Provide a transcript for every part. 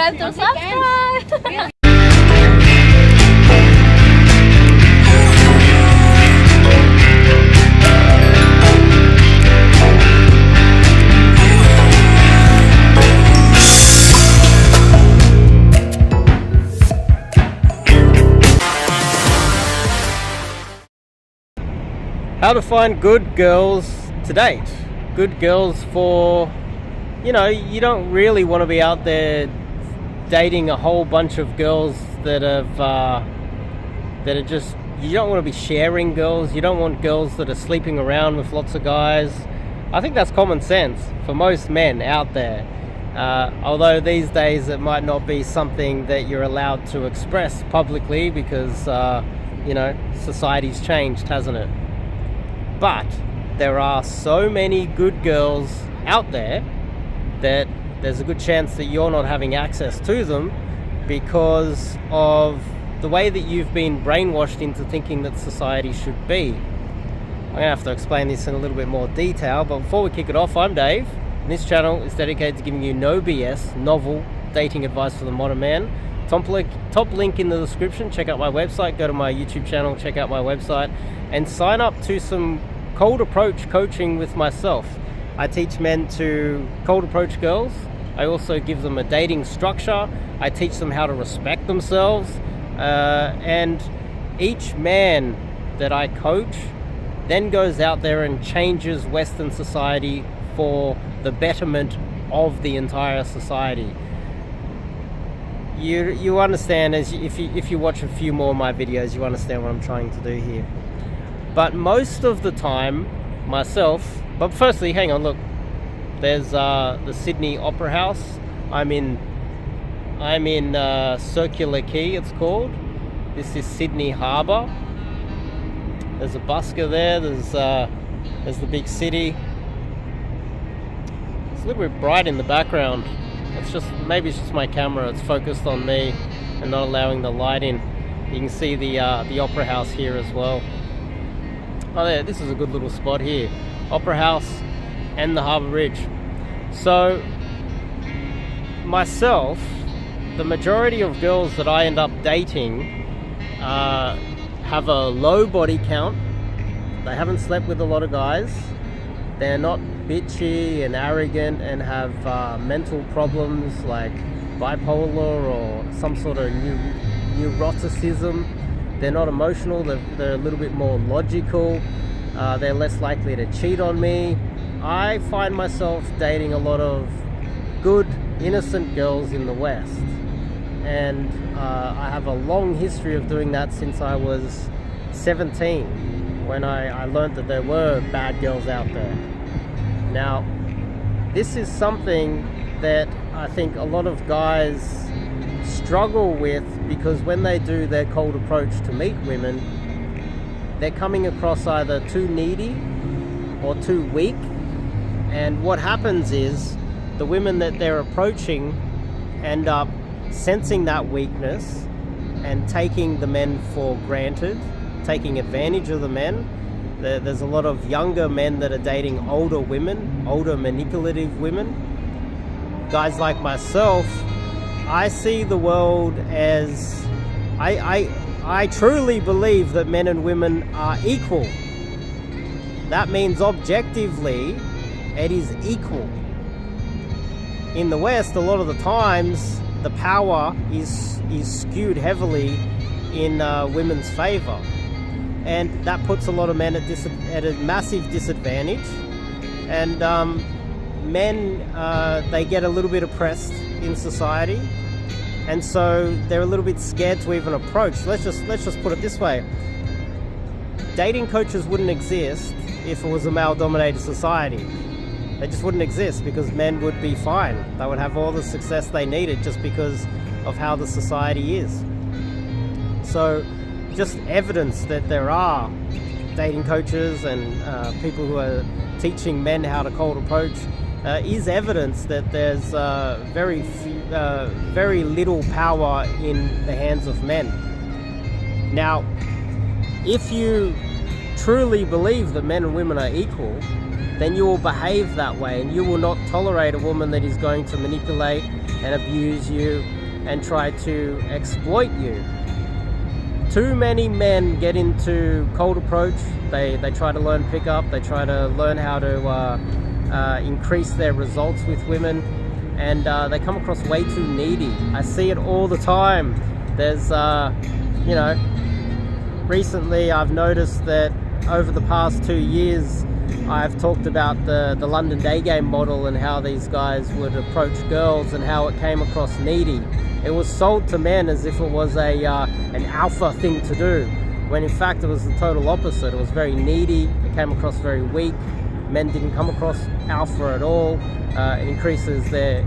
forget to subscribe. How to find good girls to date. Good girls for, you know, you don't really want to be out there dating a whole bunch of girls that are just, you don't want to be sharing girls. You don't want girls that are sleeping around with lots of guys. I think that's common sense for most men out there. Although these days it might not be something that you're allowed to express publicly because, you know, society's changed, hasn't it? But there are so many good girls out there that there's a good chance that you're not having access to them because of the way that you've been brainwashed into thinking that society should be. I'm going to have to explain this in a little bit more detail, but before we kick it off, I'm Dave, and this channel is dedicated to giving you no BS, novel dating advice for the modern man. Top link in the description. Check out my website, go to my YouTube channel, check out my website, and sign up to some cold approach coaching with myself. I teach men to cold approach girls. I also give them a dating structure. I teach them how to respect themselves. And each man that I coach then goes out there and changes Western society for the betterment of the entire society. You understand, if you watch a few more of my videos, you understand what I'm trying to do here. But most of the time, myself, but firstly, hang on, look, there's the Sydney Opera House. I'm in Circular Quay, it's called. This is Sydney Harbour. There's a busker there, there's the big city. It's a little bit bright in the background. Maybe it's just my camera, it's focused on me and not allowing the light in. You can see the Opera House here as well. Oh yeah, this is a good little spot here. Opera House and the Harbour Bridge. So, myself, the majority of girls that I end up dating have a low body count. They haven't slept with a lot of guys. They're not bitchy and arrogant and have mental problems like bipolar or some sort of neuroticism. They're not emotional, they're a little bit more logical. They're less likely to cheat on me. I find myself dating a lot of good, innocent girls in the West. And I have a long history of doing that since I was 17, when I learned that there were bad girls out there. Now, this is something that I think a lot of guys struggle with, because when they do their cold approach to meet women, they're coming across either too needy or too weak. And what happens is the women that they're approaching end up sensing that weakness and taking the men for granted, taking advantage of the men. There's a lot of younger men that are dating older women, older manipulative women. Guys like myself, I see the world as, I truly believe that men and women are equal. That means objectively, it is equal. In the West, a lot of the times, the power is skewed heavily in women's favor. And that puts a lot of men at a massive disadvantage. And men, they get a little bit oppressed in society. And so they're a little bit scared to even approach. Let's just put it this way. Dating coaches wouldn't exist if it was a male-dominated society. They just wouldn't exist, because men would be fine. They would have all the success they needed just because of how the society is. So just evidence that there are dating coaches and people who are teaching men how to cold approach is evidence that there's very little power in the hands of men. Now, if you truly believe that men and women are equal, then you will behave that way, and you will not tolerate a woman that is going to manipulate and abuse you and try to exploit you. Too many men get into cold approach. They try to learn pickup. They try to learn how to increase their results with women, and they come across way too needy. I see it all the time. There's, you know, recently I've noticed that over the past 2 years, I've talked about the London Daygame model and how these guys would approach girls and how it came across needy. It was sold to men as if it was an alpha thing to do, when in fact it was the total opposite. It was very needy. It came across very weak. Men didn't come across alpha at all. It increases the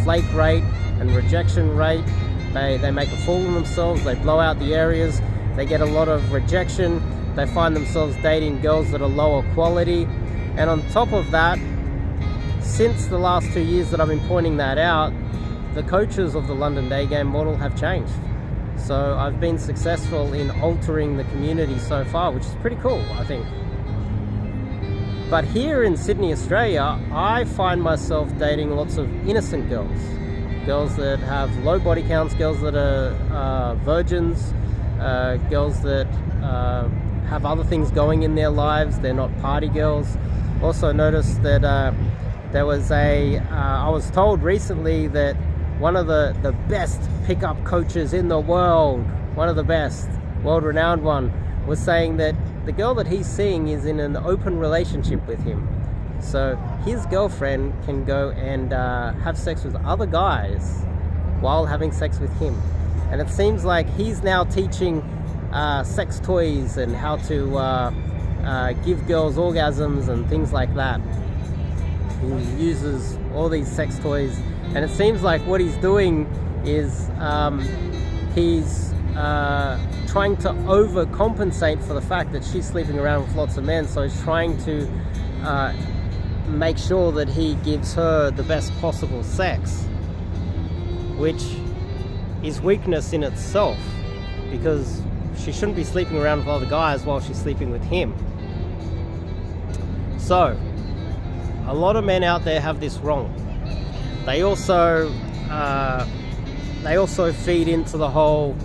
flake rate and rejection rate. They make a fool of themselves. They blow out the areas. They get a lot of rejection. They find themselves dating girls that are lower quality. And on top of that, since the last 2 years that I've been pointing that out, the coaches of the London Daygame model have changed. So I've been successful in altering the community so far, which is pretty cool, I think. But here in Sydney, Australia, I find myself dating lots of innocent girls. Girls that have low body counts, girls that are virgins, girls that have other things going in their lives. They're not party girls. Also noticed that there was I was told recently that one of the best pickup coaches in the world, one of the best, world-renowned one, was saying that the girl that he's seeing is in an open relationship with him. So his girlfriend can go and have sex with other guys while having sex with him. And it seems like he's now teaching sex toys and how to give girls orgasms and things like that. He uses all these sex toys, and it seems like what he's doing is he's trying to overcompensate for the fact that she's sleeping around with lots of men. So he's trying to make sure that he gives her the best possible sex, which is weakness in itself, because she shouldn't be sleeping around with other guys while she's sleeping with him. So a lot of men out there have this wrong. They also feed into the whole,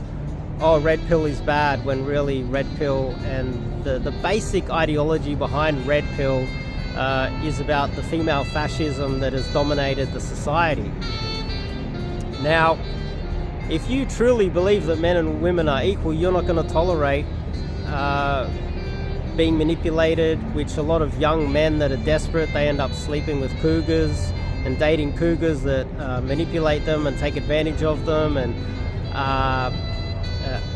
oh, red pill is bad, when really red pill and the basic ideology behind red pill is about the female fascism that has dominated the society. Now, if you truly believe that men and women are equal, you're not going to tolerate being manipulated, which a lot of young men that are desperate, they end up sleeping with cougars and dating cougars that manipulate them and take advantage of them and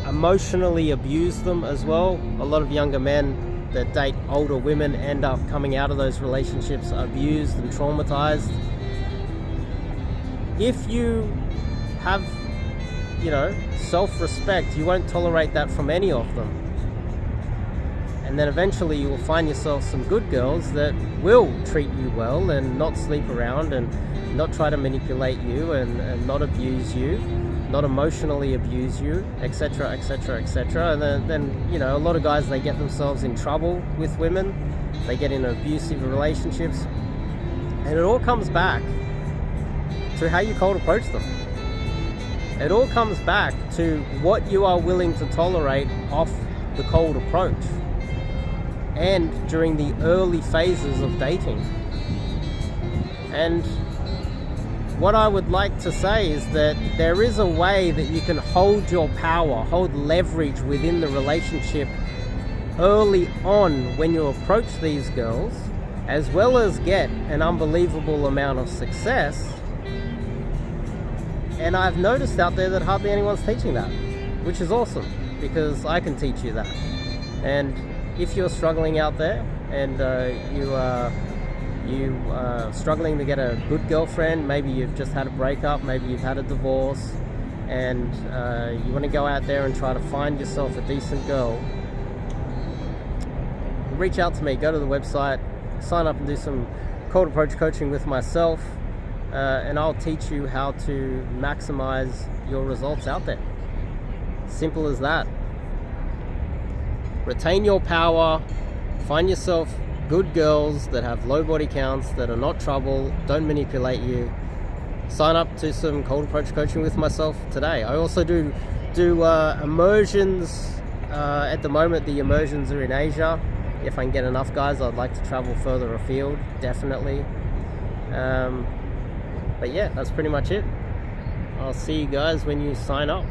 emotionally abuse them as well. A lot of younger men that date older women end up coming out of those relationships abused and traumatized. If you have, you know, self-respect, you won't tolerate that from any of them. And then eventually you will find yourself some good girls that will treat you well and not sleep around and not try to manipulate you and not abuse you, not emotionally abuse you, etc., etc., etc. And then, you know, a lot of guys, they get themselves in trouble with women. They get in abusive relationships. And it all comes back to how you cold approach them. It all comes back to what you are willing to tolerate off the cold approach and during the early phases of dating. And what I would like to say is that there is a way that you can hold your power, hold leverage within the relationship early on when you approach these girls, as well as get an unbelievable amount of success. And I've noticed out there that hardly anyone's teaching that, which is awesome, because I can teach you that. And if you're struggling out there and you are struggling to get a good girlfriend, maybe you've just had a breakup, maybe you've had a divorce, and you want to go out there and try to find yourself a decent girl, reach out to me, go to the website, sign up and do some cold approach coaching with myself, and I'll teach you how to maximize your results out there. Simple as that. Retain your power, find yourself good girls that have low body counts, that are not trouble, don't manipulate you, sign up to some cold approach coaching with myself today. I also do immersions. At the moment, the immersions are in Asia. If I can get enough guys, I'd like to travel further afield, definitely. But yeah, that's pretty much it. I'll see you guys when you sign up.